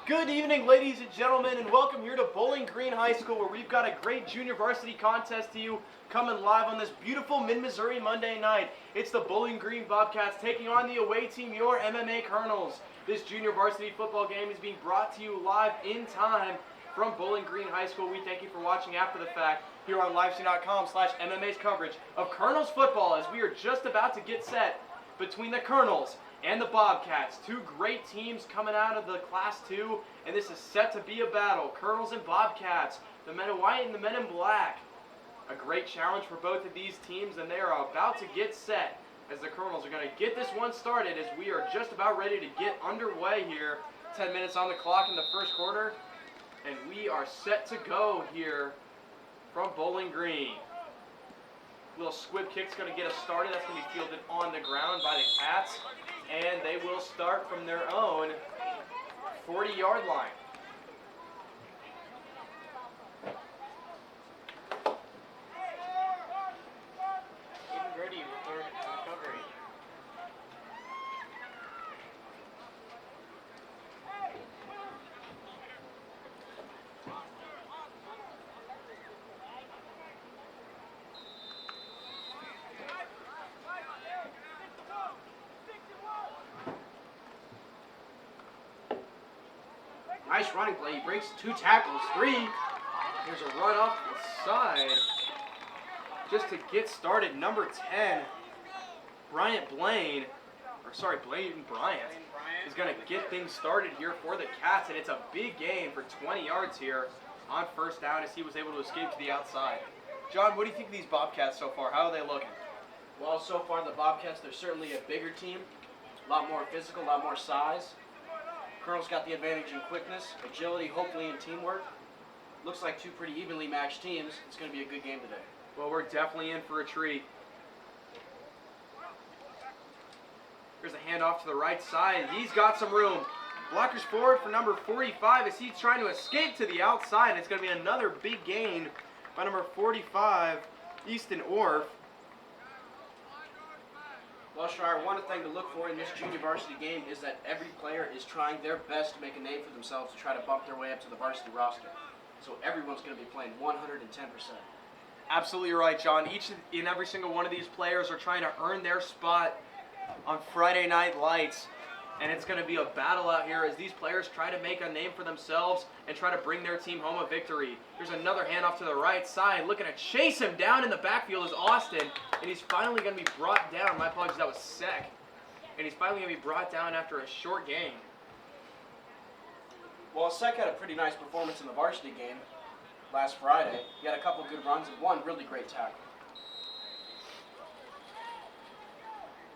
Good evening, ladies and gentlemen, and welcome here to Bowling Green High School, where we've got a great junior varsity contest to you coming live on this beautiful mid-Missouri Monday night. It's the Bowling Green Bobcats taking on the away team, your MMA Colonels. This junior varsity football game is being brought to you live in time from Bowling Green High School. We thank you for watching after the fact here on livestream.com/MMA's coverage of Colonels football, as we are just about to get set between the Colonels and the Bobcats. Two great teams coming out of the Class 2, and this is set to be a battle. Colonels and Bobcats, the men in white and the men in black. A great challenge for both of these teams, and they are about to get set as the Colonels are going to get this one started, as we are just about ready to get underway here. 10 minutes on the clock in the first quarter, and we are set to go here from Bowling Green. Little squib kick's going to get us started. That's going to be fielded on the ground by the Cats, and they will start from their own 40-yard line. Getting ready with their recovery. Nice running play. He breaks 2 tackles. 3. Here's a run off the side. Just to get started, number 10, Blaine Bryant is going to get things started here for the Cats, and it's a big gain for 20 yards here on first down, as he was able to escape to the outside. John, what do you think of these Bobcats so far? How are they looking? Well, so far the Bobcats, they're certainly a bigger team, a lot more physical, a lot more size. Colonel's got the advantage in quickness, agility, hopefully in teamwork. Looks like 2 pretty evenly matched teams. It's going to be a good game today. Well, we're definitely in for a treat. Here's a handoff to the right side. He's got some room. Blockers forward for number 45 as he's trying to escape to the outside. And it's going to be another big gain by number 45, Easton Orff. Well, Shire, one thing to look for in this junior varsity game is that every player is trying their best to make a name for themselves to try to bump their way up to the varsity roster. So everyone's going to be playing 110%. Absolutely right, John. Each and every single one of these players are trying to earn their spot on Friday Night Lights. And it's going to be a battle out here as these players try to make a name for themselves and try to bring their team home a victory. Here's another handoff to the right side. Looking to chase him down in the backfield is Austin. And he's finally going to be brought down. My apologies, that was Sek. And he's finally going to be brought down after a short gain. Well, Sek had a pretty nice performance in the varsity game last Friday. He had a couple good runs and one really great tackle.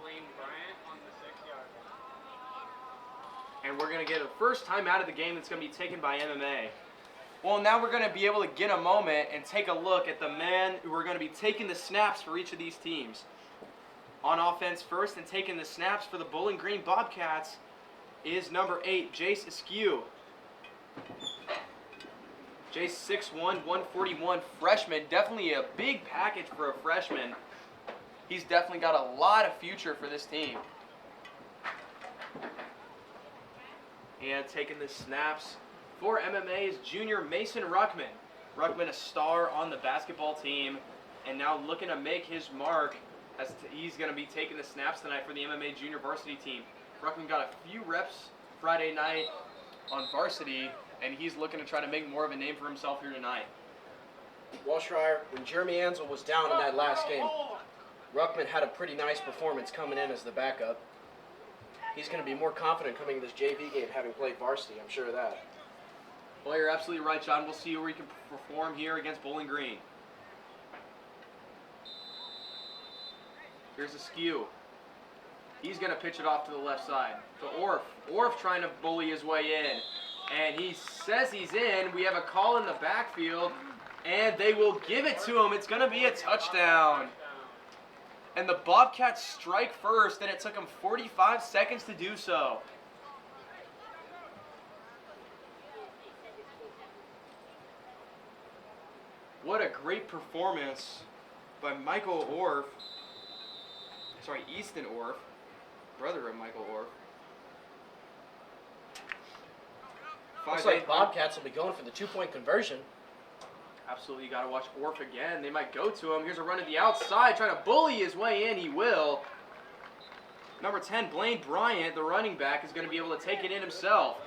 Blaine Bryant on the 6-yard line. And we're going to get a first time out of the game that's going to be taken by MMA. Well, now we're going to be able to get a moment and take a look at the men who are going to be taking the snaps for each of these teams. On offense first and taking the snaps for the Bowling Green Bobcats is number 8, Jace Askew. Jace 6'1", 141 freshman. Definitely a big package for a freshman. He's definitely got a lot of future for this team. And taking the snaps for MMA's junior Mason Ruckman. Ruckman, a star on the basketball team, and now looking to make his mark as he's going to be taking the snaps tonight for the MMA junior varsity team. Ruckman got a few reps Friday night on varsity, and he's looking to try to make more of a name for himself here tonight. Well, Schreier, when Jeremy Ansel was down in that last game, Ruckman had a pretty nice performance coming in as the backup. He's going to be more confident coming in this JV game having played varsity, I'm sure of that. Well, you're absolutely right, John. We'll see where he can perform here against Bowling Green. Here's Askew. He's going to pitch it off to the left side to Orff. Orff trying to bully his way in. And he says he's in. We have a call in the backfield, and they will give it to him. It's going to be a touchdown. And the Bobcats strike first, and it took them 45 seconds to do so. What a great performance by Easton Orff, brother of Michael Orff. Looks like Bobcats will be going for the 2-point conversion. Absolutely, you got to watch Orf again. They might go to him. Here's a run to the outside, trying to bully his way in. He will. Number 10, Blaine Bryant, the running back, is going to be able to take it in himself.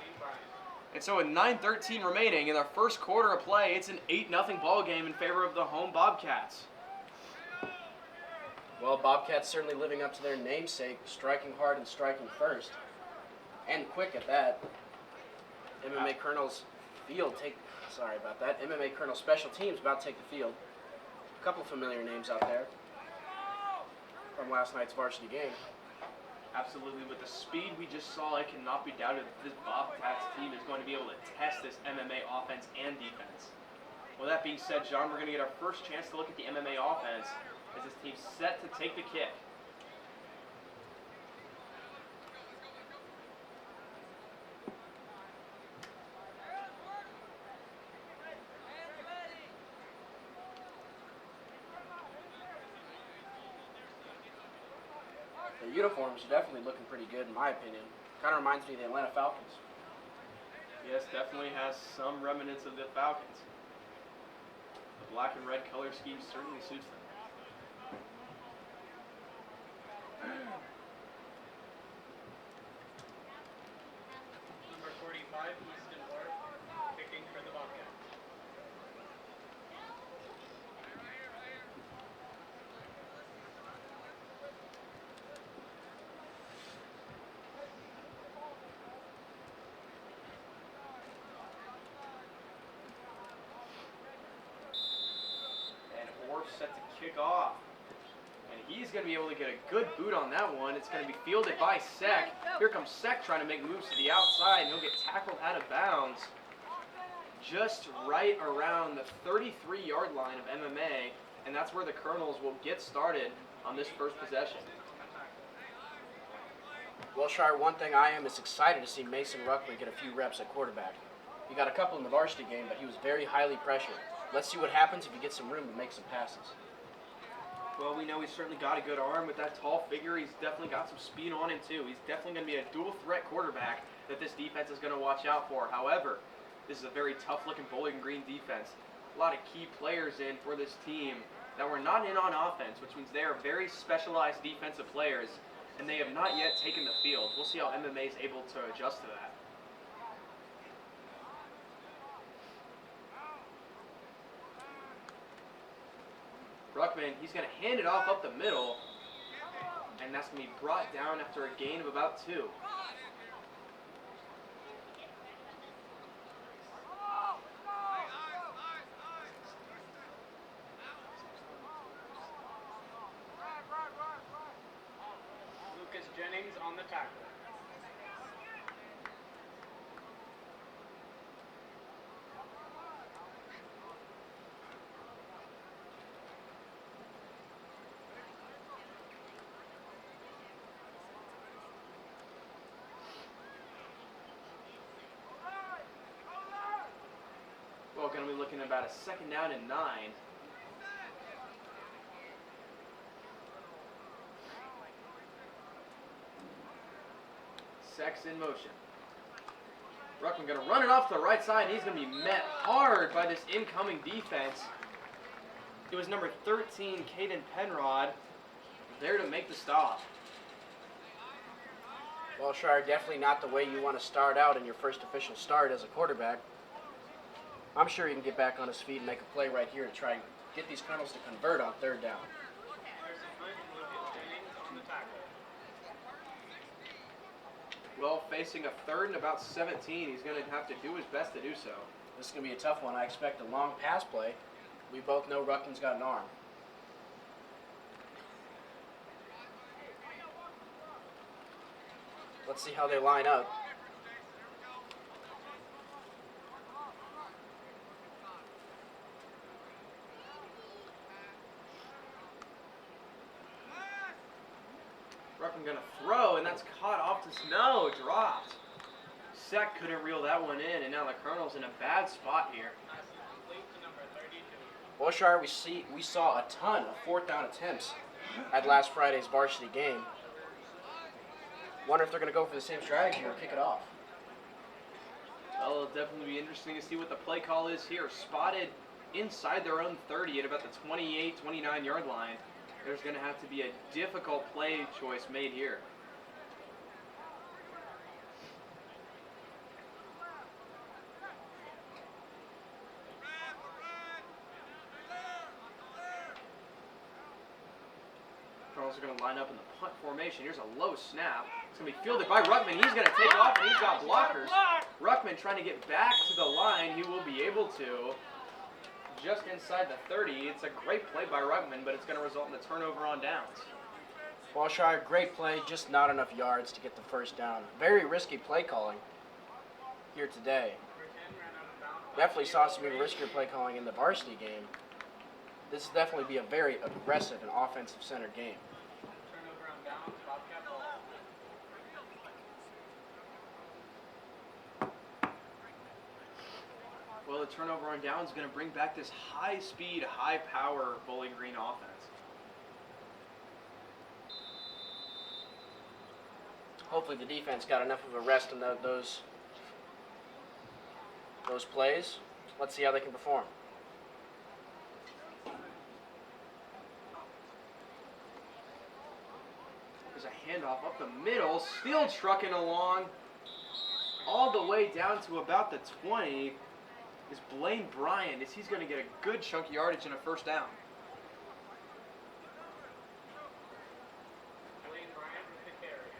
And so with 9:13 remaining in the first quarter of play, it's an 8-0 ball game in favor of the home Bobcats. Well, Bobcats certainly living up to their namesake, striking hard and striking first. And quick at that. MMA Colonels MMA Colonel Special Teams about to take the field. A couple familiar names out there from last night's varsity game. Absolutely, with the speed we just saw, it cannot be doubted that this Bobcats team is going to be able to test this MMA offense and defense. Well, that being said, John, we're going to get our first chance to look at the MMA offense as this team's set to take the kick. The uniforms are definitely looking pretty good in my opinion. Kind of reminds me of the Atlanta Falcons. Yes, definitely has some remnants of the Falcons. The black and red color scheme certainly suits them. Number 45, Easton Ward, kicking for the Bobcats. And Orf set to kick off. And he's going to be able to get a good boot on that one. It's going to be fielded by Sek. Here comes Sek trying to make moves to the outside, and he'll get tackled out of bounds just right around the 33-yard line of MMA, and that's where the Colonels will get started on this first possession. Well, Shire, one thing I am is excited to see Mason Ruckman get a few reps at quarterback. He got a couple in the varsity game, but he was very highly pressured. Let's see what happens if he gets some room to make some passes. Well, we know he's certainly got a good arm with that tall figure. He's definitely got some speed on him, too. He's definitely going to be a dual-threat quarterback that this defense is going to watch out for. However, this is a very tough-looking Bowling Green defense. A lot of key players in for this team that were not in on offense, which means they are very specialized defensive players, and they have not yet taken the field. We'll see how MMA is able to adjust to that. Ruckman, he's going to hand it off up the middle, and that's going to be brought down after a gain of about 2. Lucas Jennings on the tackle. Well, going to be looking at about a 2nd down and 9. Sek's in motion. Ruckman going to run it off to the right side, and he's going to be met hard by this incoming defense. It was number 13, Caden Penrod, there to make the stop. Well, Shire, definitely not the way you want to start out in your first official start as a quarterback. I'm sure he can get back on his feet and make a play right here to try and get these Colonels to convert on 3rd down. There's a punt, Lucas Jennings on the tackle. Well, facing a 3rd and about 17, he's going to have to do his best to do so. This is going to be a tough one. I expect a long pass play. We both know Ruckman's got an arm. Let's see how they line up. Ruckman going to throw, and that's caught off the snow, dropped. Sek couldn't reel that one in, and now the Colonel's in a bad spot here. Pass is complete to number 32. Well, Shire, we saw a ton of 4th down attempts at last Friday's varsity game. Wonder if they're going to go for the same strategy or kick it off. Well, it'll definitely be interesting to see what the play call is here. Spotted inside their own 30 at about the 28, 29-yard line. There's going to have to be a difficult play choice made here. Colonels are going to line up in the punt formation. Here's a low snap. It's going to be fielded by Ruckman. He's going to take off, and he's got blockers. Ruckman trying to get back to the line. He will be able to. Just inside the 30. It's a great play by Ruckman, but it's going to result in a turnover on downs. Well, Shire, great play, just not enough yards to get the first down. Very risky play calling here today. Definitely saw some even riskier play calling in the varsity game. This will definitely be a very aggressive and offensive-centered game. Turnover on downs, Bobcat ball. Well, the turnover on downs is going to bring back this high-speed, high-power Bowling Green offense. Hopefully the defense got enough of a rest in those plays. Let's see how they can perform. There's a handoff up the middle, still trucking along all the way down to about the 20 is Blaine Bryant, as he's going to get a good chunk of yardage and a first down. Blaine Bryant with the carry.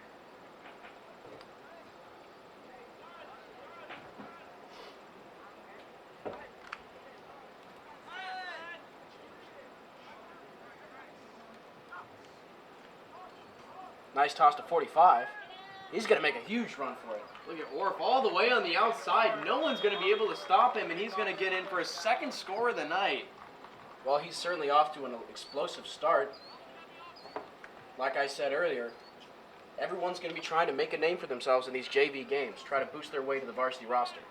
Nice toss to 45. He's going to make a huge run for it. Look at Orff all the way on the outside. No one's going to be able to stop him, and he's going to get in for his second score of the night. Well, he's certainly off to an explosive start. Like I said earlier, everyone's going to be trying to make a name for themselves in these JV games, try to boost their way to the varsity roster.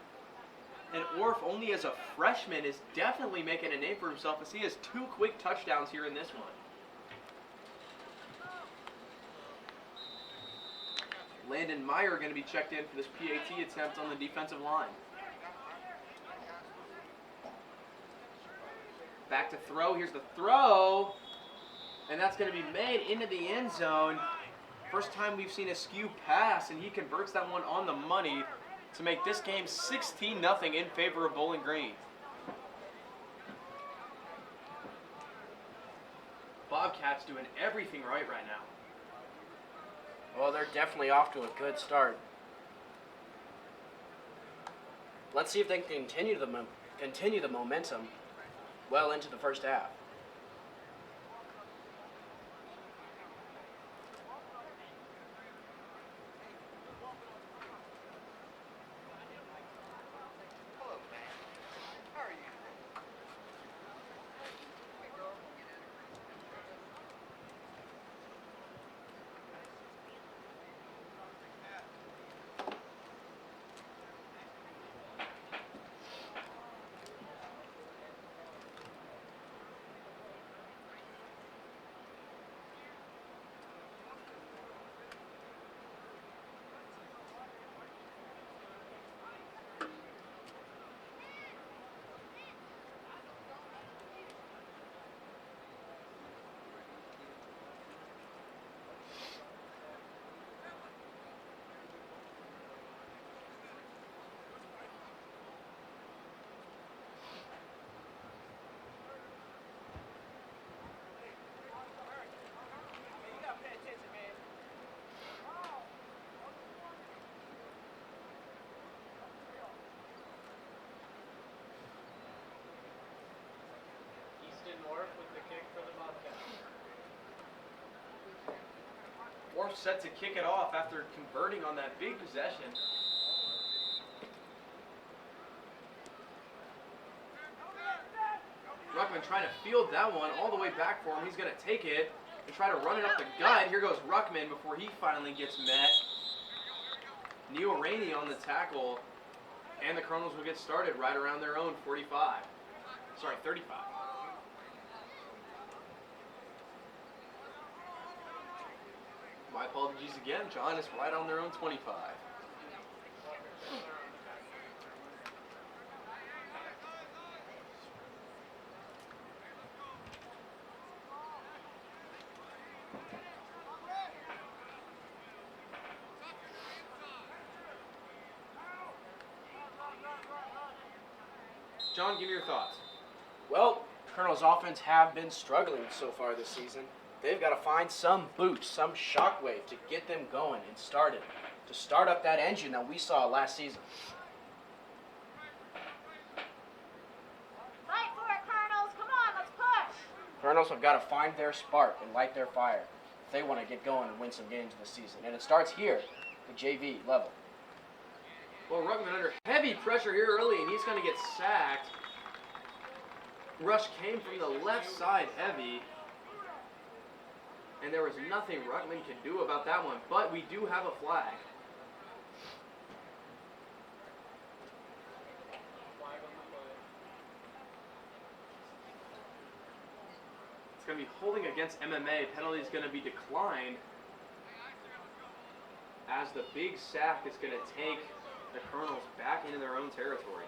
And Orff, only as a freshman, is definitely making a name for himself, as he has 2 quick touchdowns here in this one. Landon Meyer going to be checked in for this PAT attempt on the defensive line. Back to throw. Here's the throw. And that's going to be made into the end zone. First time we've seen a skew pass, and he converts that one on the money to make this game 16-0 in favor of Bowling Green. Bobcats doing everything right now. Well, they're definitely off to a good start. Let's see if they can continue the momentum well into the first half. Orff with the kick for the Bobcats. Orff set to kick it off after converting on that big possession. Ruckman trying to field that one all the way back for him. He's going to take it and try to run it up the gut. Here goes Ruckman before he finally gets met. Neil Rainey on the tackle, and the Colonels will get started right around their own 35. Sorry, 35. My apologies again, John. It's right on their own 25. Sean, give me your thoughts. Well, Colonel's offense have been struggling so far this season. They've got to find some boost, some shockwave to get them going and started, to start up that engine that we saw last season. Fight for it, Colonels. Come on, let's push. Colonels have got to find their spark and light their fire if they want to get going and win some games this season. And it starts here, the JV level. Well, Ruckman under heavy pressure here early, and he's going to get sacked. Rush came from the left side heavy, and there was nothing Ruckman could do about that one, but we do have a flag. Flag on the play. It's going to be holding against MMA. Penalty is going to be declined as the big sack is going to take the Colonels back into their own territory.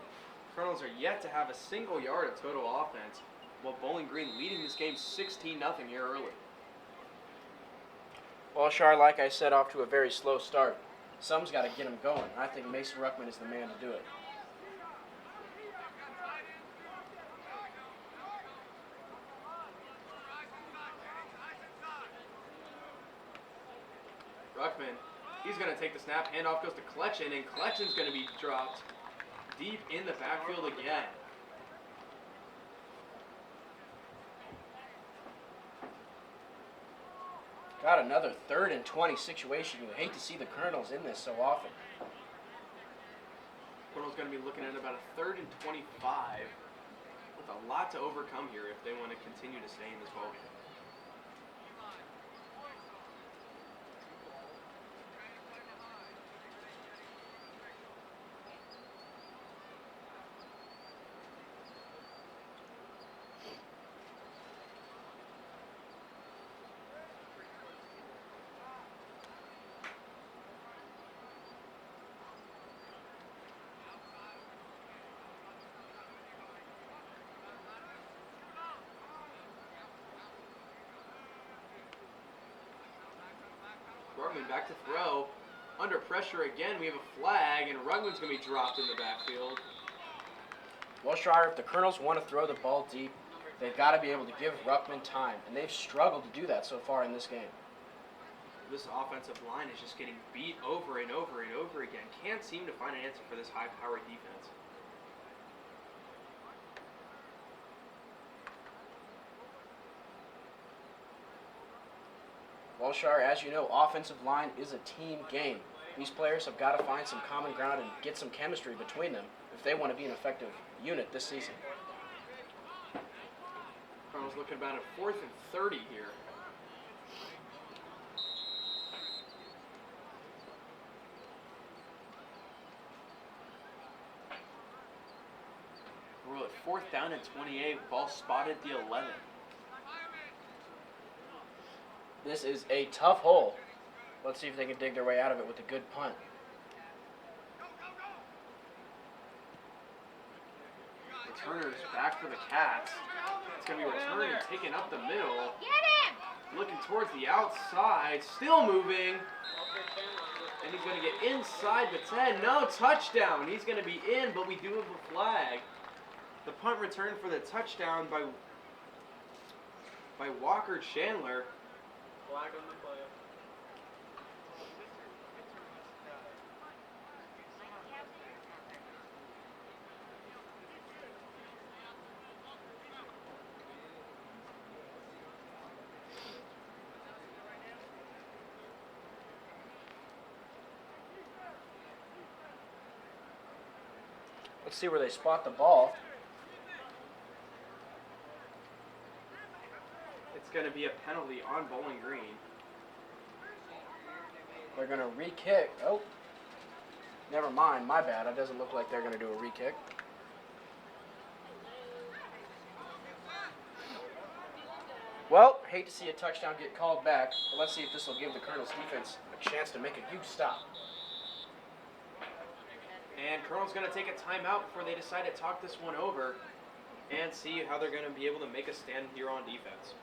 Colonels are yet to have a single yard of total offense, while Bowling Green leading this game 16-0 here early. Well, Shar, like I said, off to a very slow start. Some's got to get him going. I think Mason Ruckman is the man to do it. Ruckman, he's going to take the snap. Handoff goes to Kletchen, and Kletchen's going to be dropped deep in the backfield again. Got another 3rd and 20 situation. You hate to see the Colonels in this so often. Colonel's going to be looking at about a 3rd and 25 with a lot to overcome here if they want to continue to stay in this ballgame. Rugman back to throw. Under pressure again, we have a flag, and Rugman's going to be dropped in the backfield. Well, Shar, if the Colonels want to throw the ball deep, they've got to be able to give Ruckman time, and they've struggled to do that so far in this game. This offensive line is just getting beat over and over and over again. Can't seem to find an answer for this high-powered defense. Well, Shar, as you know, offensive line is a team game. These players have got to find some common ground and get some chemistry between them if they want to be an effective unit this season. Colonel's looking about a 4th and 30 here. We're at 4th down and 28. Ball spotted the 11. This is a tough hole. Let's see if they can dig their way out of it with a good punt. Returner's back for the Cats. It's going to be returned and taken up the middle. Get him! Looking towards the outside. Still moving. And he's going to get inside the 10. No, touchdown. He's going to be in, but we do have a flag. The punt return for the touchdown by Walker Chandler. Flag on the play. Let's see where they spot the ball. It's going to be a penalty on Bowling Green. They're going to re-kick. Oh, never mind. My bad. It doesn't look like they're going to do a re-kick. Well, hate to see a touchdown get called back, but let's see if this will give the Colonels defense a chance to make a huge stop. And Colonel's going to take a timeout before they decide to talk this one over and see how they're going to be able to make a stand here on defense.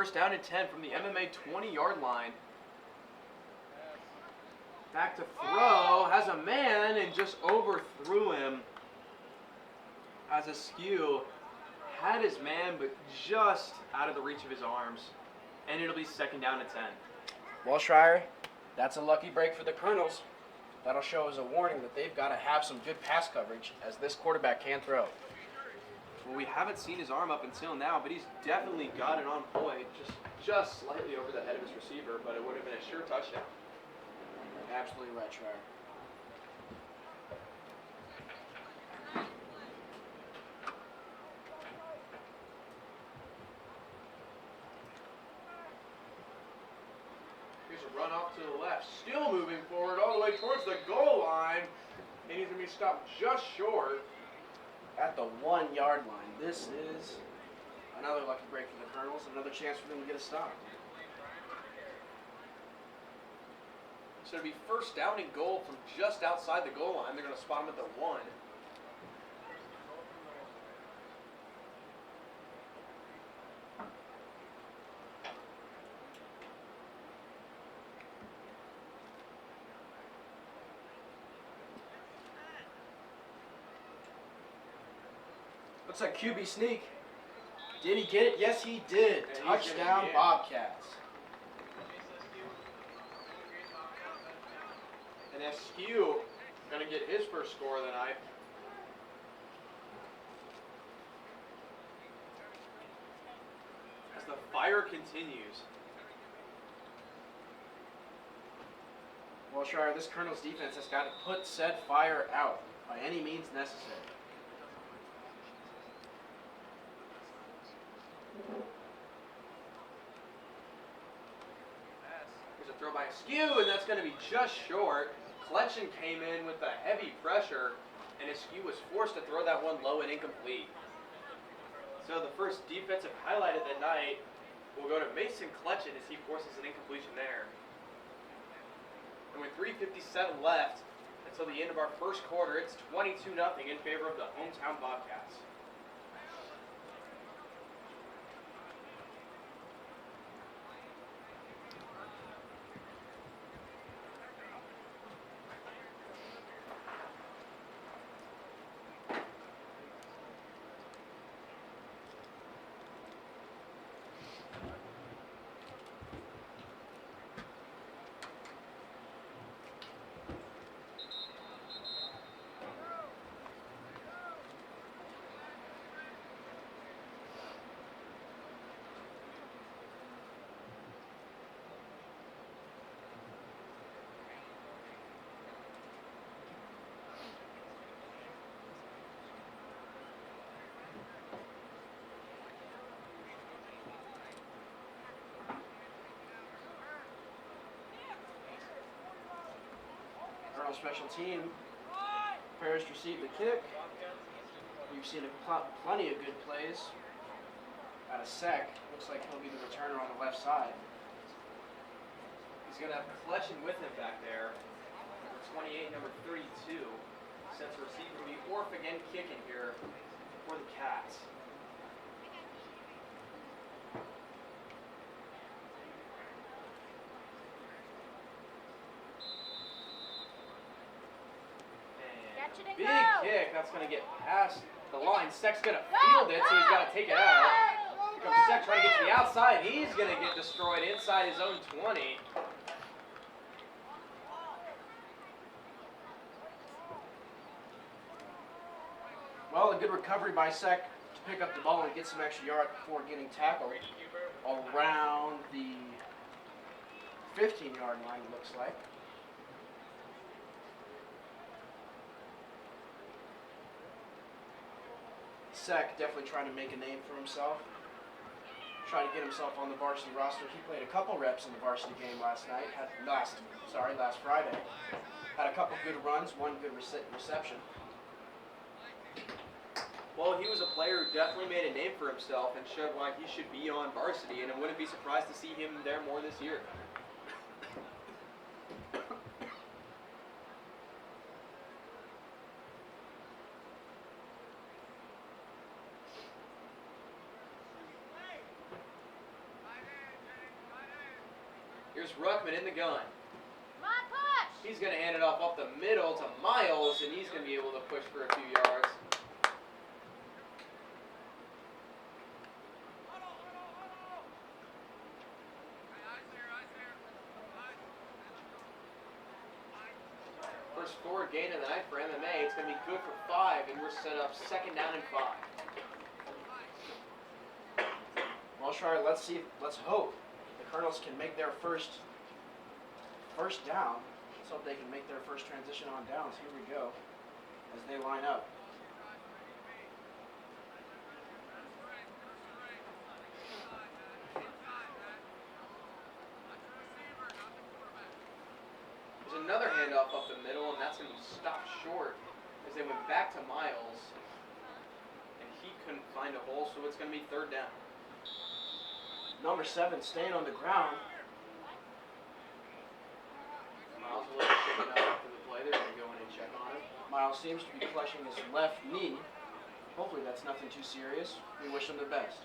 first down and 10 from the MMA 20-yard line. Back to throw, has a man and just overthrew him. As Askew had his man, but just out of the reach of his arms. And it'll be second down and 10. Well, Schreier, that's a lucky break for the Colonels. That'll show as a warning that they've got to have some good pass coverage, as this quarterback can throw. Well, we haven't seen his arm up until now, but he's definitely got it on point, just slightly over the head of his receiver, but it would have been a sure touchdown. Absolutely right, Schreier. Here's a run off to the left, still moving forward all the way towards the goal line, and he's going to be stopped just short. At the 1-yard line. This is another lucky break for the Colonels, another chance for them to get a stop. So it'll be first down and goal from just outside the goal line. They're going to spot him at the 1. Looks like QB sneak. Did he get it? Yes, he did. Yeah, he's Touchdown, gonna get it. Bobcats. And Askew going to get his first score of the night. As the fire continues. Well, Schreier, this Colonels defense has got to put said fire out by any means necessary. Here's a throw by Askew, and that's going to be just short. Kletchen came in with a heavy pressure, and Askew was forced to throw that one low and incomplete. So the first defensive highlight of the night will go to Mason Kletchen as he forces an incompletion there. And with 3:57 left until the end of our first quarter, it's 22-0 in favor of the hometown Bobcats. Colonel special team prepares to receive the kick. We've seen plenty of good plays. Out of Sec, looks like he'll be the returner on the left side. He's going to have Kletchen with him back there. Number 28, number 32. Sets a receiver to be Orf again kicking here for the Cats. Catch it and Big go. kick. That's going to get past the line. Sec's going to field it, so he's got to take it out. Here comes Sec trying to get to the outside. He's going to get destroyed inside his own 20. Well, a good recovery by Sec to pick up the ball and get some extra yards before getting tackled around the 15-yard line, it looks like. Sec definitely trying to make a name for himself. Trying to get himself on the varsity roster. He played a couple reps in the varsity game last Friday. Had a couple good runs, one good reception. Well, he was a player who definitely made a name for himself and showed why he should be on varsity, and I wouldn't be surprised to see him there more this year. Here's Ruckman in the gun. Come on, push! He's going to hand it off the middle to Miles, and he's going to be able to push for a few yards. First forward gain of the night for MMA. It's going to be good for 5, and we're set up 2nd down and 5. Well, Schreier, let's hope the Colonels can make their first down. Let's hope they can make their first transition on downs. Here we go, as they line up. There's another handoff up the middle, and that's going to be stopped short as they went back to Miles, and he couldn't find a hole, so it's going to be 3rd down. Number 7 staying on the ground. Miles a little shaken up after the play. They're going to go in and check on him. Miles seems to be clutching his left knee. Hopefully that's nothing too serious. We wish him the best.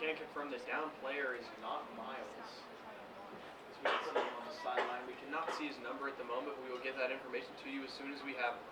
Can confirm this down player is not Miles. As we can see him on the sideline. We cannot see his number at the moment, but we will get that information to you as soon as we have it.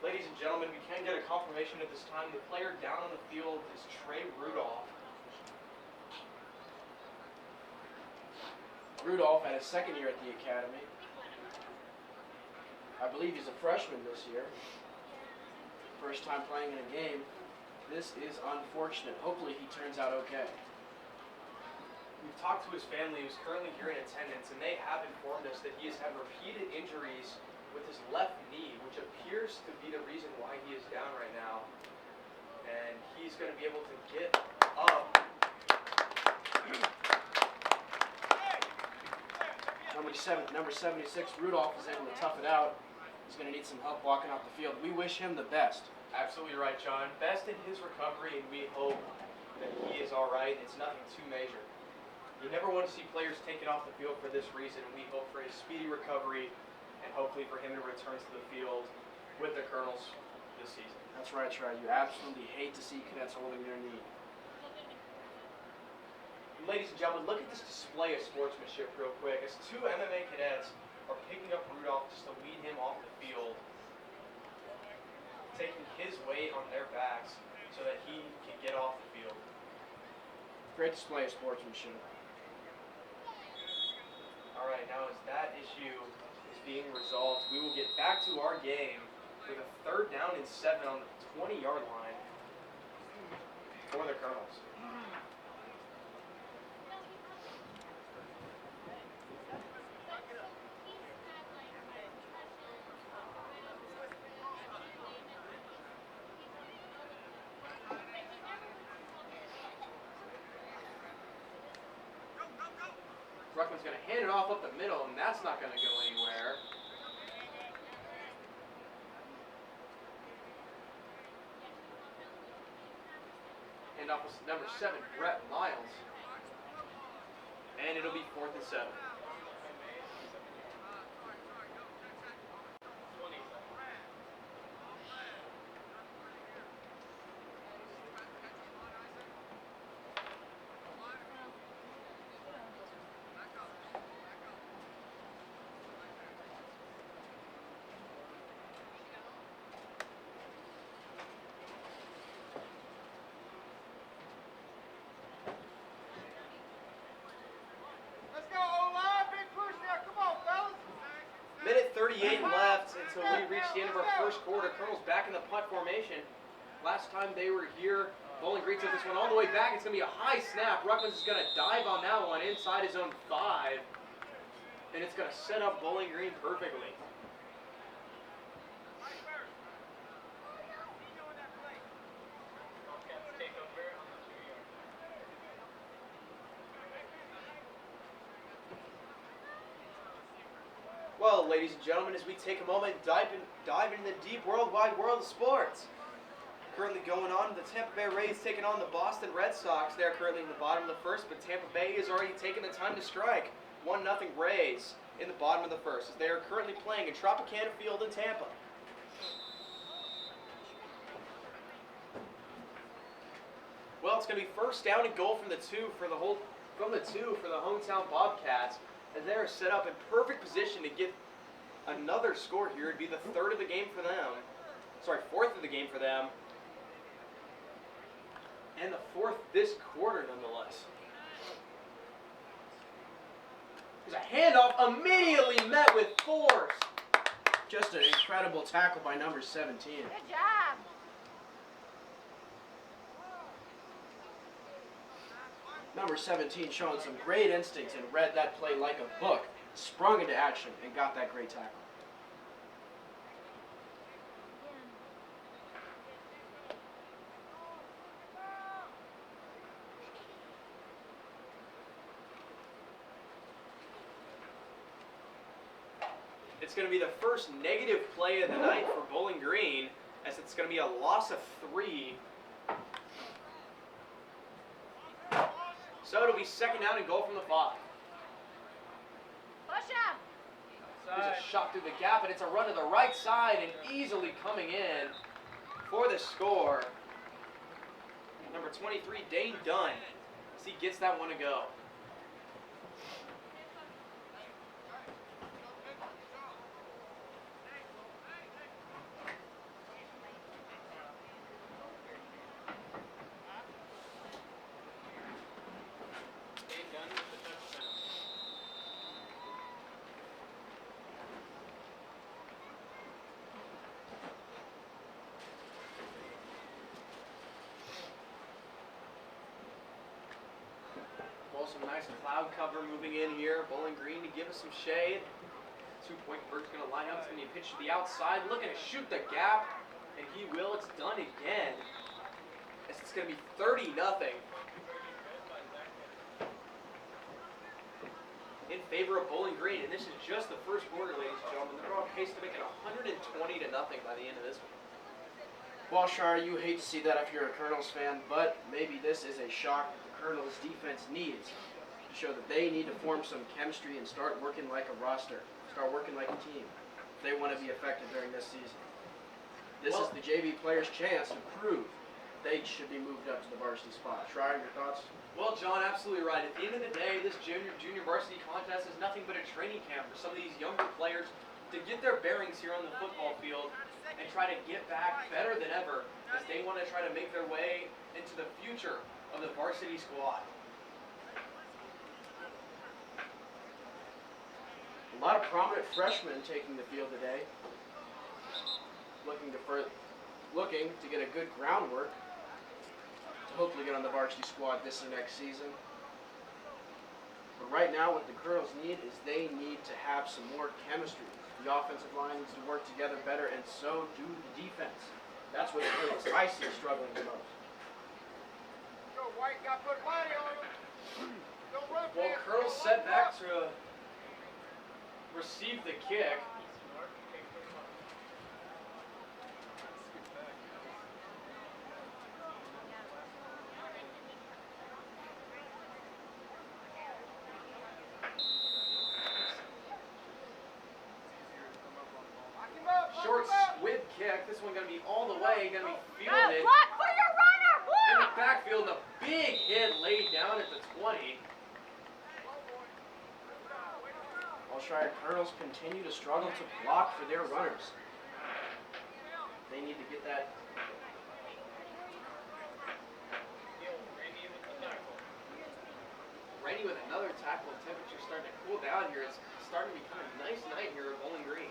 Ladies and gentlemen, we can get a confirmation at this time. The player down on the field is Trey Rudolph. Rudolph had his 2nd year at the academy. I believe he's a freshman this year. First time playing in a game. This is unfortunate. Hopefully he turns out okay. We've talked to his family who's currently here in attendance, and they have informed us that he has had repeated injuries with his left knee, which appears to be the reason why he is down right now. And he's going to be able to get up. Number 76, Rudolph, is able to tough it out. He's going to need some help walking off the field. We wish him the best. Absolutely right, John. Best in his recovery, and we hope that he is all right. It's nothing too major. You never want to see players taken off the field for this reason. We hope for a speedy recovery and hopefully for him to return to the field with the Colonels this season. That's right, Trey. You absolutely hate to see cadets holding their knee. Ladies and gentlemen, look at this display of sportsmanship real quick as 2 MMA cadets are picking up Rudolph just to lead him off the field, taking his weight on their backs so that he can get off the field. Great display of sportsmanship. All right, now as that issue is being resolved, we will get back to our game with a 3rd down and 7 on the 20-yard line for the Colonels. Ruckman's going to hand it off up the middle, and that's not going to go anywhere. Hand off with number 7, Brett Miles. And it'll be 4th and 7. 2:38 left until we reach the end of our first quarter. Colonel's back in the punt formation. Last time they were here, Bowling Green took this one all the way back. It's going to be a high snap. Ruckman's is going to dive on that one inside his own 5. And it's going to set up Bowling Green perfectly. Bobcats take over on the 2-yard. Well, ladies and gentlemen, as we take a moment and dive into the deep worldwide world of sports. Currently going on, the Tampa Bay Rays taking on the Boston Red Sox. They're currently in the bottom of the first, but Tampa Bay has already taken the time to strike. 1-0 Rays in the bottom of the first, as they are currently playing in Tropicana Field in Tampa. Well, it's going to be first down and goal from the two for the hometown Bobcats, as they are set up in perfect position to get another score here. It'd be the fourth of the game for them. And the 4th this quarter, nonetheless. There's a handoff immediately met with force. Just an incredible tackle by number 17. Good job. Number 17 showing some great instinct and read that play like a book. Sprung into action and got that great tackle. It's going to be the first negative play of the night for Bowling Green, as it's going to be a loss of 3. So it'll be second down and goal from the 5. Push him. There's a shot through the gap, and it's a run to the right side, and easily coming in for the score. Number 23, Dane Dunn, as he gets that one to go. Dave Dunn with the touchdown. Well, some nice cloud cover moving in here. Bowling Green to give us some shade. 2-point bird's going to line up. It's going to be a pitch to the outside. Looking to shoot the gap. And he will. It's done again. It's going to be 30-0 in favor of Bowling Green. And this is just the first quarter, ladies and gentlemen. They're on pace to make it 120-0 by the end of this one. Well, Shar, you hate to see that if you're a Colonels fan, but maybe this is a shock that the Colonels defense needs to show that they need to form some chemistry and start working like a roster, start working like a team if they want to be effective during this season. This is the JV players' chance to prove they should be moved up to the varsity spot. Shar, your thoughts? Well, John, absolutely right. At the end of the day, this junior varsity contest is nothing but a training camp for some of these younger players to get their bearings here on the football field and try to get back better than ever as they want to try to make their way into the future of the varsity squad. A lot of prominent freshmen taking the field today, looking to get a good groundwork to hopefully get on the varsity squad this and next season. But right now, what the Colonels need is they need to have some more chemistry. The offensive line needs to work together better, and so do the defense. That's where the Colonels I see struggling the most. Well, Colonel's set back to receive the kick. Short squib kick. This one going to be all the way, going to be fielded Block for your runner. in the Block. backfield. And a big hit laid down at the 20. While Shire Colonels continue to struggle to block for their runners. They need to get that. Rainy with another tackle. Temperature starting to cool down here. It's starting to become a nice night here at Bowling Green.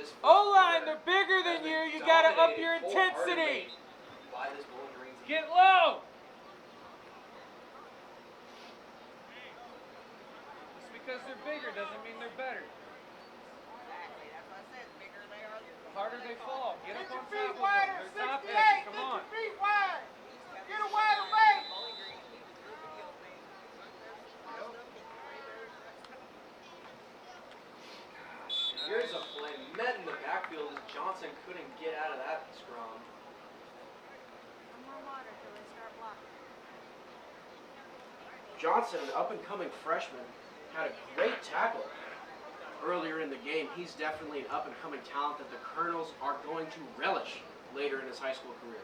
this O-line, they're bigger has than been you. You gotta up dominated your intensity. wholeheartedly by this Bowling Green team. Get low. Just because they're bigger doesn't mean they're better. Exactly, that's what I said. The bigger they are, The harder they fall. Get up Get your on feet top of wider, them. They're top 68. heavy. Come Get on. your feet wide. we used to have Get this a wider sign weight. in Bowling Green. We used to do a video thing. Their feet crossed up, get way better than the rest of them. Here's a play met in the backfield as Johnson couldn't get out of that scrum. Some more water till they start blocking. Johnson, an up-and-coming freshman, had a great tackle earlier in the game. He's definitely an up-and-coming talent that the Colonels are going to relish later in his high school career.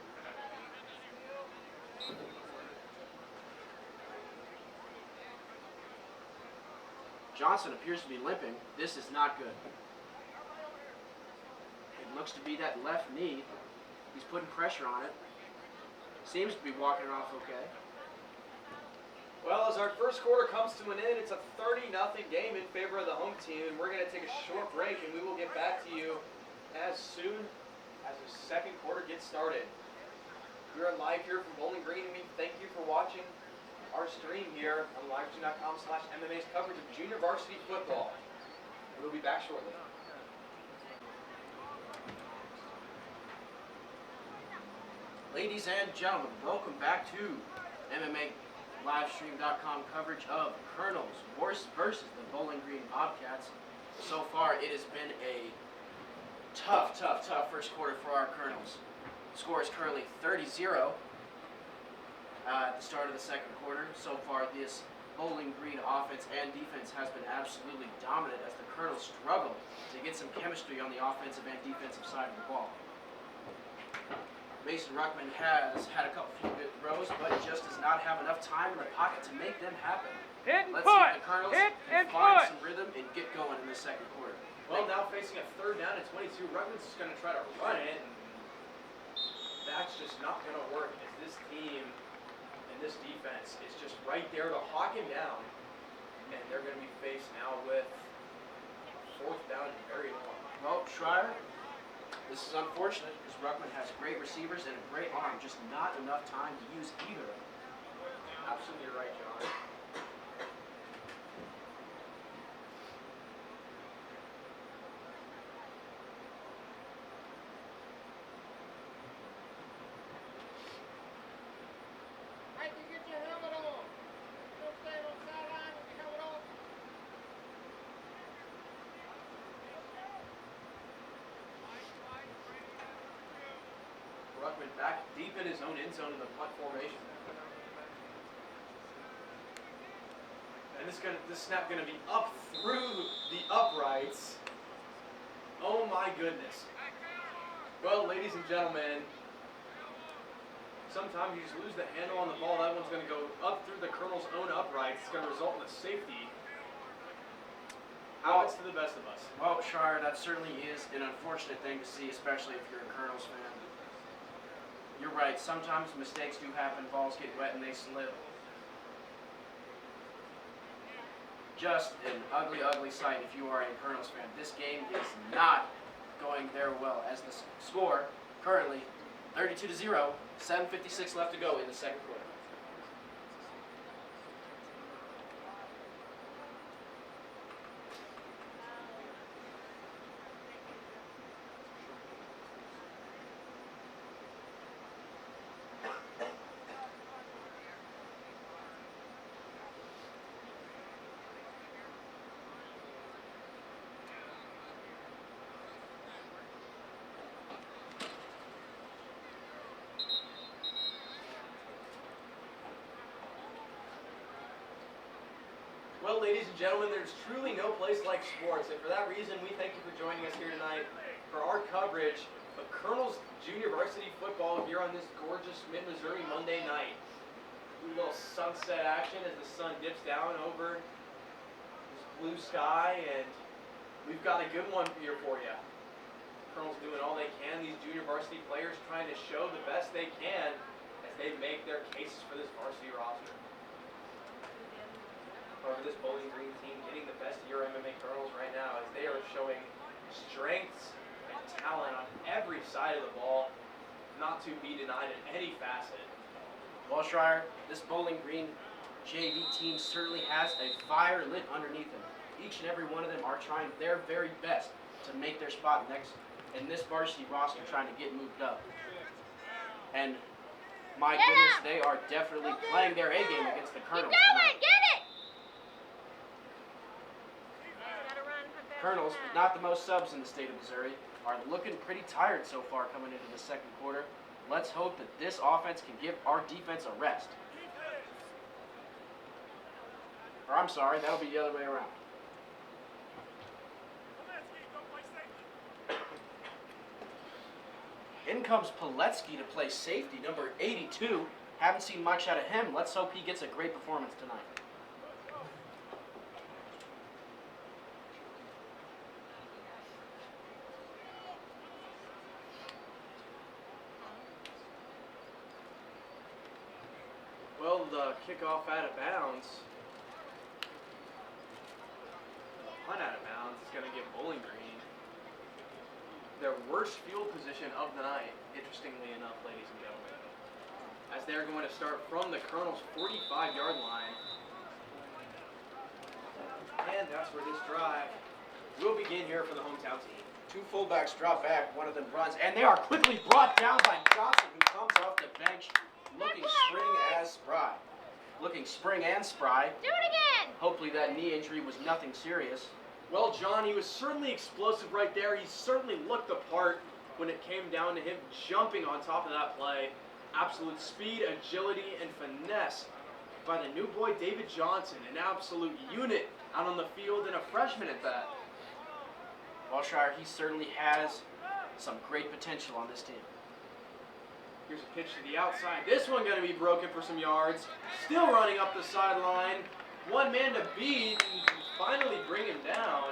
Johnson appears to be limping. This is not good. It looks to be that left knee. He's putting pressure on it. Seems to be walking it off okay. Well, as our first quarter comes to an end, it's a 30-0 game in favor of the home team, and we're going to take a short break, and we will get back to you as soon as the second quarter gets started. We are live here from Bowling Green, and we thank you for watching our stream here on livestream.com/MMA's coverage of junior varsity football. We'll be back shortly. Ladies and gentlemen, welcome back to MMA Livestream.com coverage of Colonels versus the Bowling Green Bobcats. So far, it has been a tough first quarter for our Colonels. The score is currently 30-0 at the start of the second quarter. So far, this Bowling Green offense and defense has been absolutely dominant as the Colonels struggle to get some chemistry on the offensive and defensive side of the ball. Mason Ruckman has had a couple few good throws, but just does not have enough time in the pocket to make them happen. Hit and Let's see put. if the Colonels Hit can and find put. some rhythm and get going in the second quarter. Well, now facing a third down at 22, Ruckman's just going to try to run it, and that's just not going to work as this team and this defense is just right there to hawk him down, and they're going to be faced now with fourth down and very long. Well, Schreier, this is unfortunate because Ruckman has great receivers and a great arm, just not enough time to use either of them. Absolutely right, John. Mike, you get your helmet on. Don't stand on the sideline with your helmet on. Ruckman back deep in his own end zone in the punt formation. And this snap gonna be up through the uprights. Oh my goodness. Well, ladies and gentlemen, sometimes you just lose the handle on the ball. That one's gonna go up through the Colonel's own uprights. It's gonna result in a safety. Happens to the best of us. Well, Schreier, that certainly is an unfortunate thing to see, especially if you're a Colonels fan. You're right, sometimes mistakes do happen, balls get wet and they slip. Just an ugly sight if you are a Colonels fan. This game is not going very well as the score currently 32-0, 7:56 left to go in the second quarter. Well, ladies and gentlemen, there's truly no place like sports, and for that reason, we thank you for joining us here tonight for our coverage of Colonels Junior Varsity Football here on this gorgeous mid-Missouri Monday night. A little sunset action as the sun dips down over this blue sky, and we've got a good one here for you. Colonels doing all they can. These junior varsity players trying to show the best they can as they make their cases for this varsity roster. However, this Bowling Green team getting the best of your MMA Colonels right now as they are showing strengths and talent on every side of the ball, not to be denied in any facet. Well, Schreier, this Bowling Green JV team certainly has a fire lit underneath them. Each and every one of them are trying their very best to make their spot next in this varsity roster, trying to get moved up. And my goodness, they are definitely playing their A game against the Colonels tonight. Colonels, with not the most subs in the state of Missouri, are looking pretty tired so far coming into the second quarter. Let's hope that this offense can give our defense a rest. Or I'm sorry, that'll be the other way around. In comes Piletsky to play safety, number 82. Haven't seen much out of him. Let's hope he gets a great performance tonight. Well, the kickoff out of bounds. The punt out of bounds is going to give Bowling Green their worst field position of the night, interestingly enough, ladies and gentlemen. As they're going to start from the Colonels' 45-yard line. And that's where this drive will begin here for the hometown team. Two fullbacks drop back, one of them runs, and they are quickly brought down by Johnson, who comes off the bench looking spring and spry. Do it again! Hopefully that knee injury was nothing serious. Well, John, he was certainly explosive right there. He certainly looked the part when it came down to him jumping on top of that play. Absolute speed, agility, and finesse by the new boy, David Johnson, an absolute unit out on the field and a freshman at that. Well, Schreier, he certainly has some great potential on this team. Here's a pitch to the outside. This one going to be broken for some yards. Still running up the sideline. One man to beat and finally bring him down.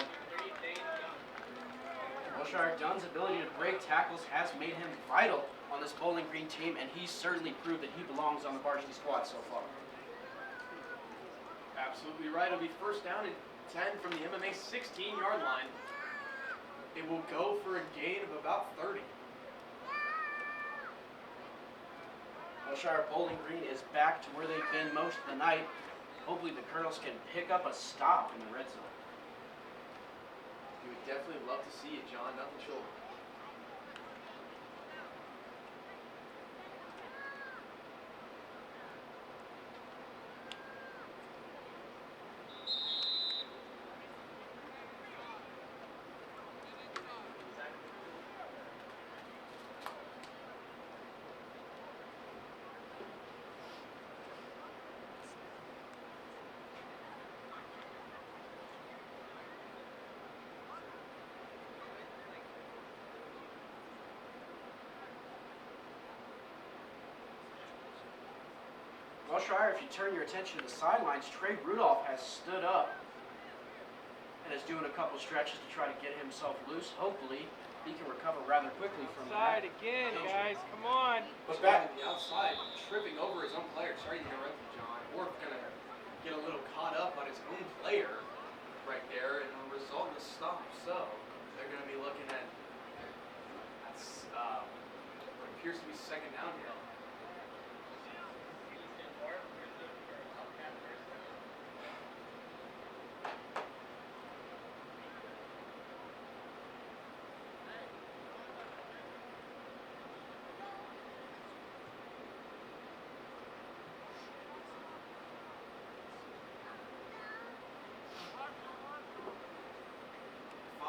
Well, Schreier, Dunn's ability to break tackles has made him vital on this Bowling Green team, and he's certainly proved that he belongs on the varsity squad so far. Absolutely right. It'll be first down and 10 from the MMA 16-yard line. It will go for a gain of about 30. Well, Schreier, Bowling Green is back to where they've been most of the night. Hopefully the Colonels can pick up a stop in the red zone. You would definitely love to see it, John. Nothing short. Well, Schreier, if you turn your attention to the sidelines, Trey Rudolph has stood up and is doing a couple stretches to try to get himself loose. Hopefully, he can recover rather quickly from that. Side again, guys. Come on. But back to the outside, tripping over his own player. Sorry to interrupt you, John. Orff going to get a little caught up on his own player right there, and will result in a stop. So they're going to be looking at what appears to be second down here.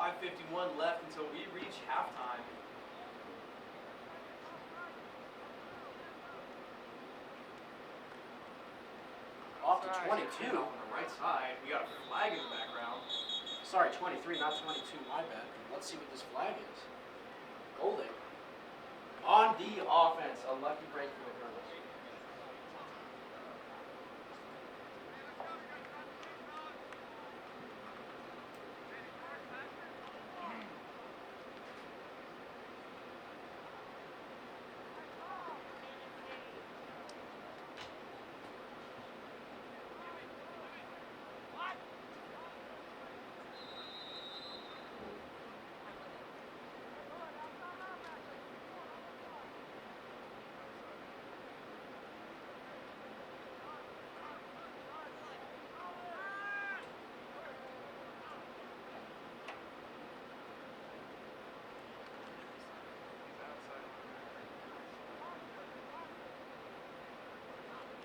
5:51 left until we reach halftime. Off to 22 on the right side. We got a flag in the background. Sorry, 23, not 22. My bad. Let's see what this flag is. Golding. On the offense, a lucky break for the Colonels.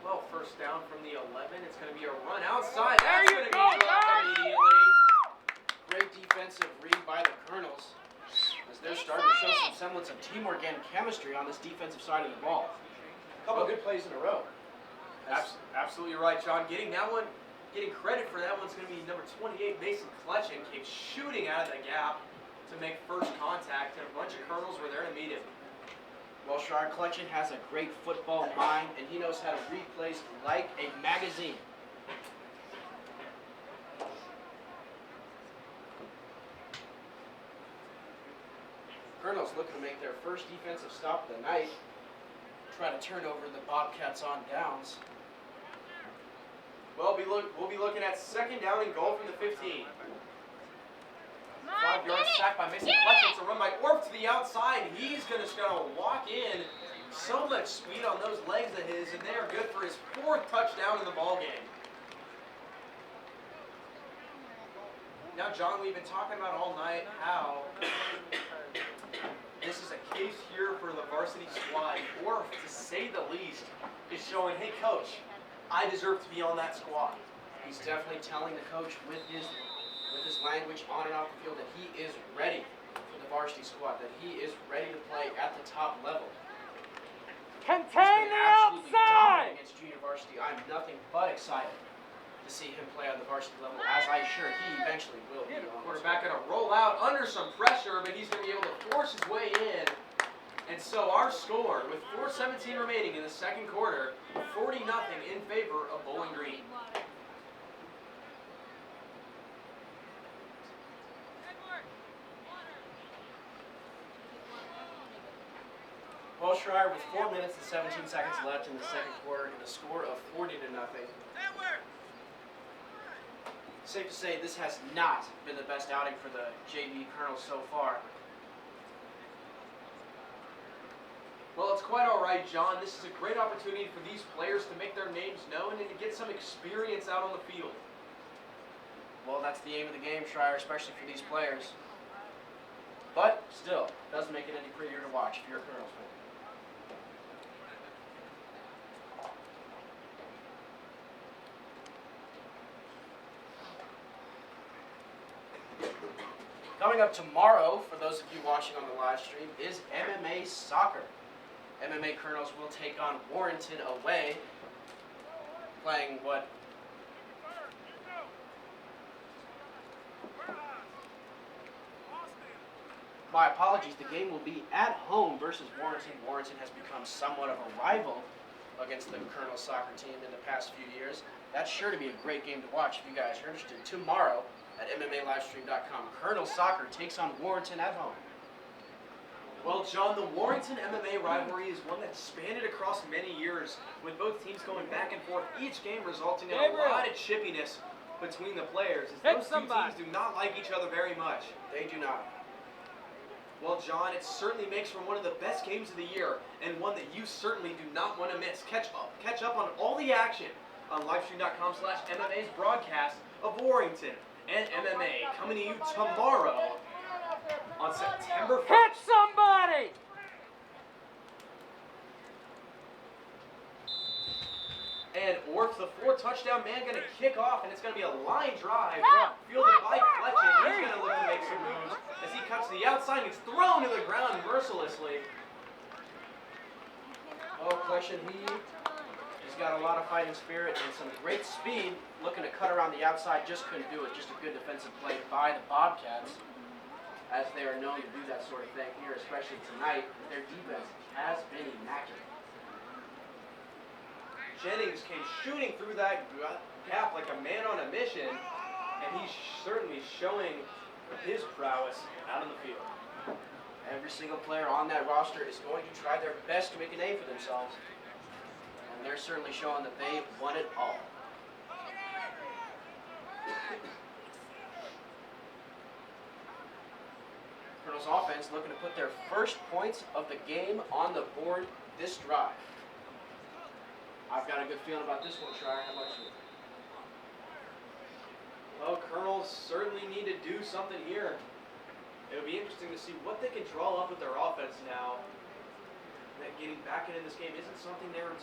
Well, first down from the 11. It's going to be a run outside. There That's you going to go, be dropped guys! immediately. Great defensive read by the Colonels as they're starting to show some semblance of teamwork and chemistry on this defensive side of the ball. A couple good plays in a row. Absolutely right, John. Getting credit for that one's going to be number 28, Mason Clutchin, came shooting out of the gap to make first contact, and a bunch of Colonels were there to meet him. Well, Shard Clutchin has a great football mind, and he knows how to read plays like a magazine. Colonels looking to make their first defensive stop of the night. Try to turn over the Bobcats on downs. Well, we'll be looking at second down and goal from the 15. 5-yard sack by Mason Clutchin. It's a run by Orf to the outside. He's going to walk in. So much speed on those legs of his, and they are good for his 4th touchdown in the ballgame. Now, John, we've been talking about all night how this is a case here for the varsity squad. Orf, to say the least, is showing, hey, coach, I deserve to be on that squad. He's definitely telling the coach with his language on and off the field that he is ready for the varsity squad, that he is ready to play at the top level. Contain the Absolutely dominant outside! against junior varsity. I'm nothing but excited to see him play on the varsity level, as I'm sure he eventually will be. Quarterback going to roll out under some pressure, but he's going to be able to force his way in. And so our score, with 4:17 remaining in the second quarter, 40-0 in favor of Bowling Green. Well, Schreier, with 4 minutes and 17 seconds left in the second quarter, and a score of 40-0. Safe to say this has not been the best outing for the JV Colonels so far. Well, it's quite all right, John. This is a great opportunity for these players to make their names known and to get some experience out on the field. Well, that's the aim of the game, Schreier, especially for these players. But still, doesn't make it any prettier to watch if you're a Colonels fan. Coming up tomorrow, for those of you watching on the live stream, is MMA soccer. MMA Colonels will take on Warrenton away, playing what? My apologies, the game will be at home versus Warrenton. Warrenton has become somewhat of a rival against the Colonels soccer team in the past few years. That's sure to be a great game to watch if you guys are interested. Tomorrow at MMALivestream.com, Colonels soccer takes on Warrenton at home. Well, John, the Warrington MMA rivalry is one that spanned across many years, with both teams going back and forth, each game resulting in a lot of chippiness between the players, as those two teams do not like each other very much. They do not. Well, John, it certainly makes for one of the best games of the year, and one that you certainly do not want to miss. Catch up on all the action on livestream.com/MMA's broadcast of Warrington and MMA, coming to you tomorrow on September 1st. Hit somebody! And Orf, the 4-touchdown man, going to kick off, and it's going to be a line drive fielded by Fletcher. He's going to look to make some moves as he cuts to the outside and gets thrown to the ground mercilessly. Oh, Fletcher, he's got a lot of fighting spirit and some great speed. Looking to cut around the outside, just couldn't do it. Just a good defensive play by the Bobcats, as they are known to do that sort of thing here, especially tonight. Their defense has been immaculate. Jennings came shooting through that gap like a man on a mission, and he's certainly showing his prowess out on the field. Every single player on that roster is going to try their best to make a name for themselves, and they're certainly showing that they won it all. Colonels offense looking to put their first points of the game on the board this drive. I've got a good feeling about this one, Schreier. How about you? Well, Colonels certainly need to do something here. It'll be interesting to see what they can draw up with their offense now. that getting back into this game isn't something they were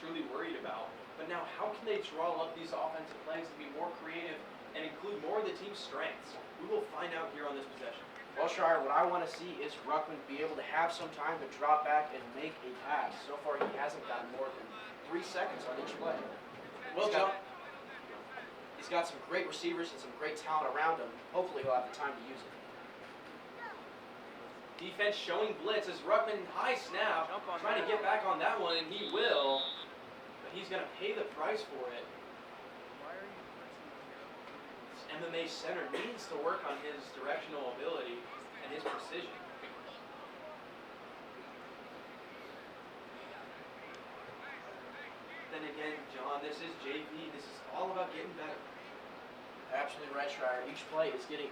truly worried about. But now, how can they draw up these offensive plays to be more creative and include more of the team's strengths? We will find out here on this possession. Well, Shire, what I want to see is Ruckman be able to have some time to drop back and make a pass. So far, he hasn't gotten more than 3 seconds on each play. Well, John. He's got some great receivers and some great talent around him. Hopefully, he'll have the time to use it. Defense showing blitz as Ruckman high snap, trying to get back on that one, and he will. But he's going to pay the price for it. This MMA center needs to work on his directional ability and his precision. Then again, John, this is JV. This is all about getting better. Absolutely right, Shire. Each player is getting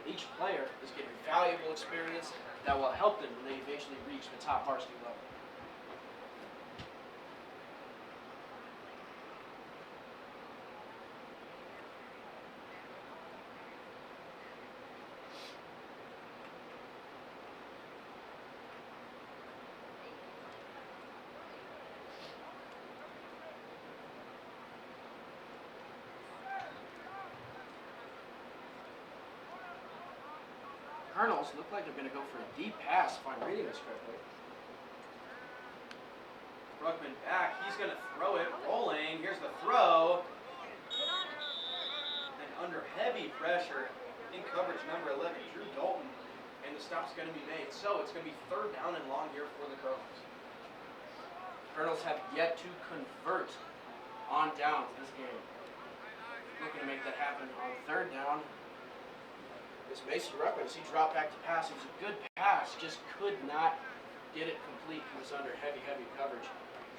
valuable experience that will help them when they eventually reach the top varsity level. Colonels look like they're going to go for a deep pass, if I'm reading this correctly. Ruckman back. He's going to throw it. Rolling. Here's the throw. And under heavy pressure in coverage number 11, Drew Dalton. And the stop's going to be made. So it's going to be 3rd down and long here for the Colonels. Colonels have yet to convert on downs this game. Looking to make that happen on 3rd down. This Mason Ruckman, as he dropped back to pass, it was a good pass, just could not get it complete. He was under heavy coverage.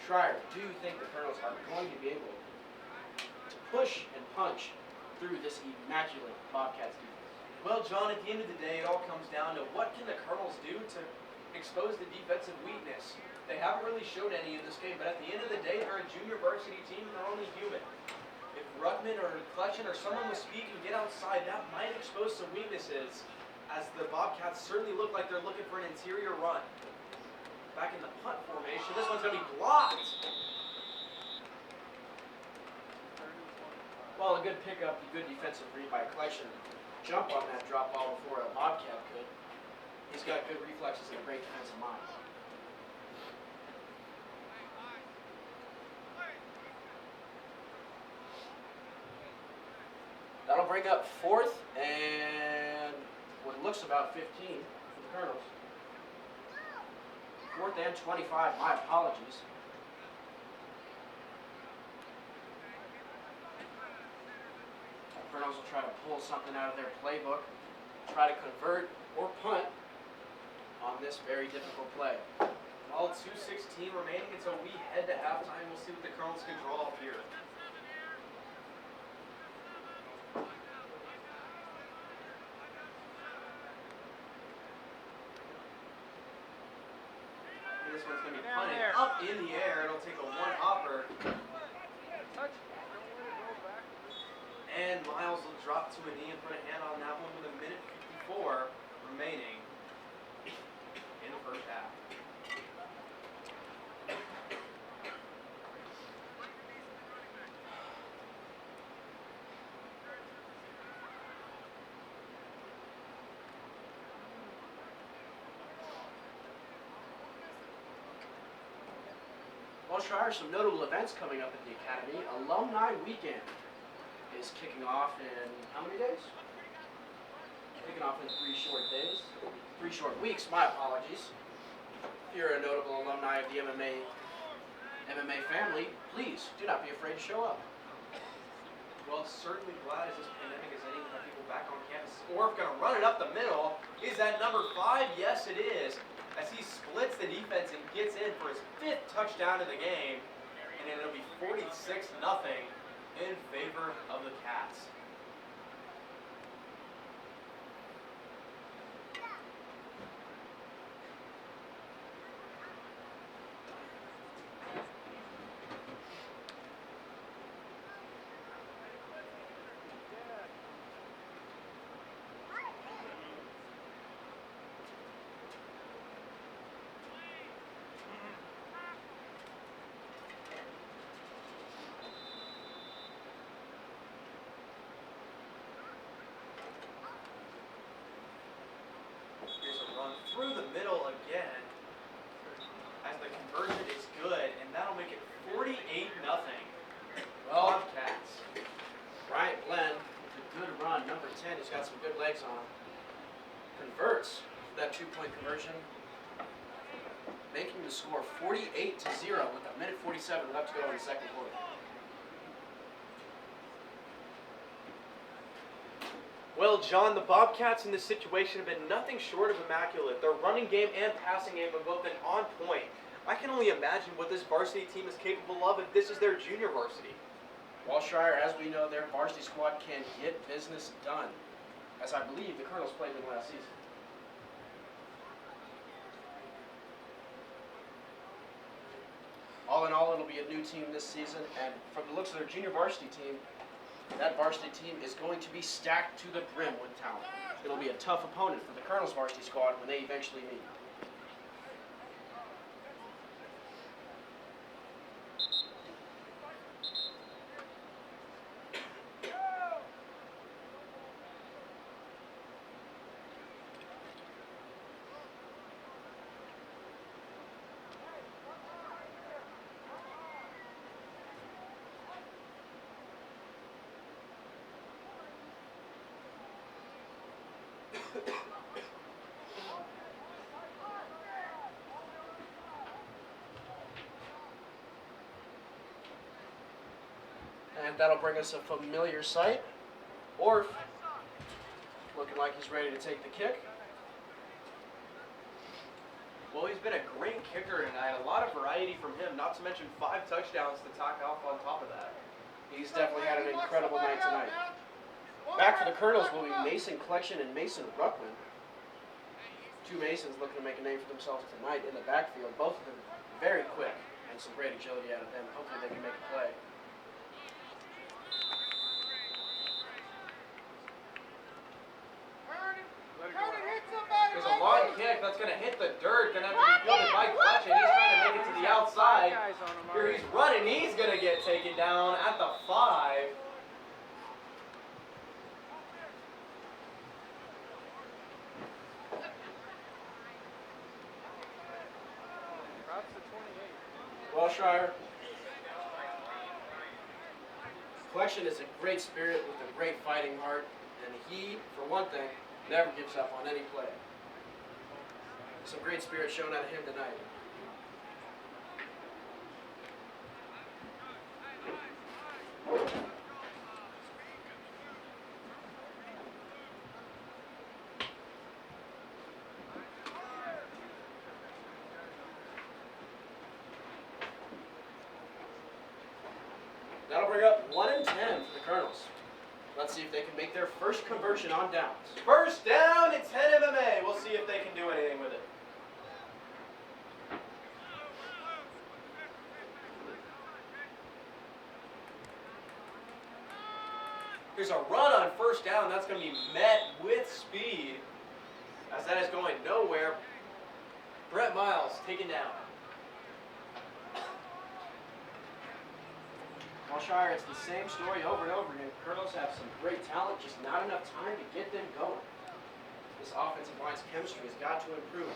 Schreier, do you think the Colonels are going to be able to push and punch through this immaculate Bobcats defense? Well, John, at the end of the day, it all comes down to what can the Colonels do to expose the defensive weakness. They haven't really showed any in this game, but at the end of the day, they're a junior varsity team and they're only human. If Ruckman or Clutchin or someone with speed can get outside, that might expose some weaknesses, as the Bobcats certainly look like they're looking for an interior run. Back in the punt formation, this one's going to be blocked. Well, a good pickup, a good defensive read by Clutchin. Jump on that drop ball before a Bobcat could. He's got good reflexes and a great defensive mind. That'll bring up 4th and what looks about 15 for the Colonels. 4th and 25, my apologies. The Colonels will try to pull something out of their playbook, try to convert or punt on this very difficult play. All 2:16 remaining until we head to halftime. We'll see what the Colonels can draw up here. This one's going to be punted up in the air. It'll take a one-hopper. And Miles will drop to a knee and put a hand on that one with 1:54 remaining in the first half. Well, Shire, some notable events coming up at the Academy. Alumni Weekend is kicking off in how many days? Kicking off in 3 short days. 3 short weeks, my apologies. If you're a notable alumni of the MMA family, please do not be afraid to show up. Well, certainly glad as this pandemic is ending to have people back on campus. Orff going to run it up the middle. Is that number 5? Yes, it is. As he splits the defense and gets in for his 5th touchdown of the game. And it'll be 46-0 in favor of the Cats. He's got some good legs on him. Converts that 2-point conversion, making the score 48-0 with 1:47 left to go in the second quarter. Well, John, the Bobcats in this situation have been nothing short of immaculate. Their running game and passing game have both been on point. I can only imagine what this varsity team is capable of if this is their junior varsity. Walshire, as we know, their varsity squad can get business done, as I believe the Colonels played them last season. All in all, it'll be a new team this season, and from the looks of their junior varsity team, that varsity team is going to be stacked to the brim with talent. It'll be a tough opponent for the Colonels varsity squad when they eventually meet. And that'll bring us a familiar sight. Orf looking like he's ready to take the kick. Well, he's been a great kicker tonight. A lot of variety from him, not to mention 5 touchdowns to tack off on top of that. He's definitely had an incredible night tonight. Back for the Colonels will be Mason Collection and Mason Ruckman. 2 Masons looking to make a name for themselves tonight in the backfield. Both of them very quick and some great agility out of them. Hopefully they can make a play. There's a long kick that's going to hit the dirt. Going to have to be fielded by Collection. He's trying to make it to the outside. Here he's running. He's going to get taken down at the 5. Walshire. Collection is a great spirit with a great fighting heart, and he, for one thing, never gives up on any play. Some great spirit shown out of him tonight. That'll bring up 1 and 10 for the Colonels. Let's see if they can make their first conversion on downs. First down, it's 10 MMA. We'll see if they can do anything with it. Here's a run on first down. That's going to be met with speed, as that is going nowhere. Brett Miles taken down. Walshire, it's the same story over and over again. Colonels have some great talent, just not enough time to get them going. This offensive line's chemistry has got to improve.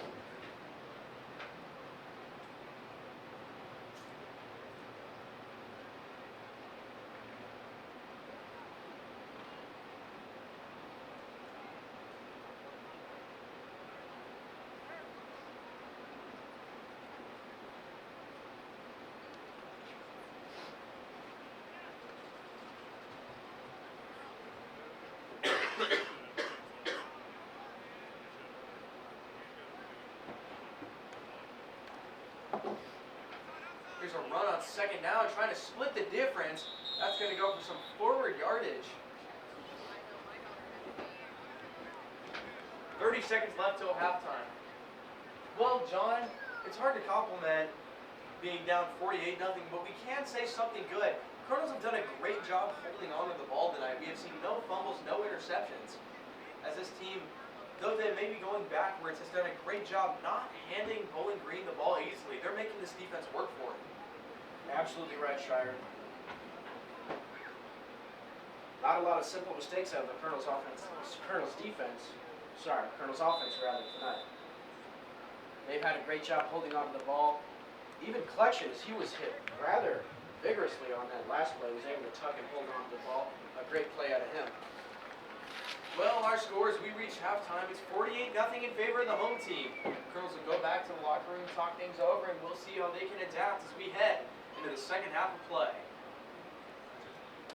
Here's a run on second down, trying to split the difference. That's going to go for some forward yardage. 30 seconds left till halftime. Well, John, it's hard to compliment being down 48-0, but we can say something good. Colonels have done a great job holding on to the ball tonight. We have seen no fumbles, no interceptions. As this team, though they may be going backwards, has done a great job not handing Bowling Green the ball easily. They're making this defense work for it. Absolutely right, Shire. Not a lot of simple mistakes out of the Colonels offense, Colonels defense. Sorry, Colonels offense rather tonight. They've had a great job holding on to the ball. Even Collection, as he was hit rather vigorously on that last play, was able to tuck and hold on to the ball. A great play out of him. Well, scores, we reach halftime. It's 48-0 in favor of the home team. Colonels will go back to the locker room, talk things over, and we'll see how they can adapt as we head into the second half of play.